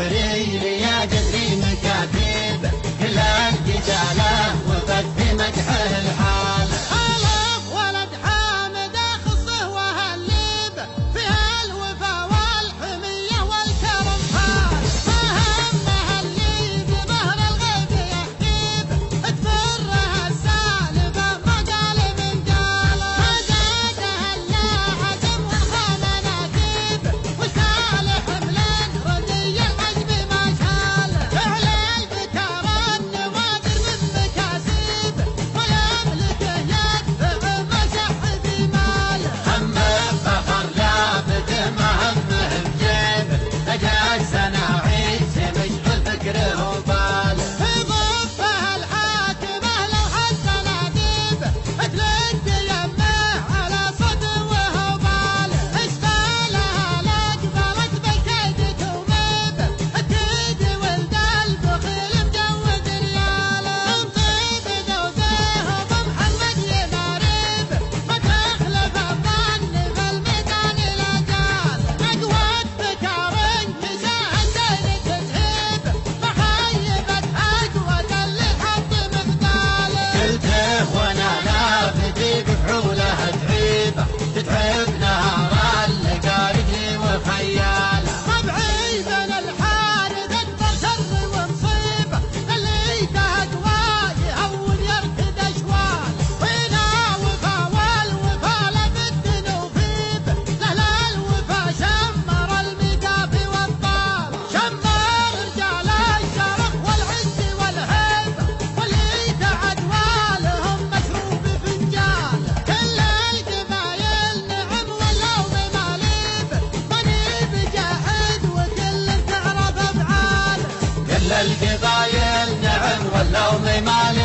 جبريل يا جدري مكاتب كل الرجاله وفد بمدحه الحال. ألف ولد حامد خصه وهلب فيها الوفا والحمية والكرم حال. أهمها اللي بظهر الغيب يحجب تفرها السالفة ما قال من قال. مزاجها اللاعجم والخانة ناكب وسالح ملان ردي العجب ما شال. على البكار النوادر من مكاسب ويملكه يدفع مشح بمال. هم فخر لابد مهمه بجيب لقى الصناعي مشغول فكره وباله. يضفها الحاكمة لو حتى نادب تلقي يمه على صدوه وباله. اشبالها لقبلت بالكيد تومب اكيد ولد البخيل مجود رياله. طيب ذوبه وبمحمد يمارب ما تخلف الظن بالميدان لا جال. اقوى بكار انتشاء الدين تتهب فخيبت اقوى اللي حط مقداله. قلته وانا لافت بفعوله تعيبه تتعب نهار اللقى رجلي وخياله. طبعي بين الحارث اكبر شر ومصيبه اللي تهدوى يهون يركد اشوال. وينا وفا والوفا لبد نوفيب له الوفا شمر المقافي والطال. شمر رجال الشرف والعز والهيبه واللي تعدوى لهم مشروب فنجال. كل القبايل نعم ولو بماليب منيب جاحد وكل تعرف افعاله. كل القبايل نعم ولو ممالي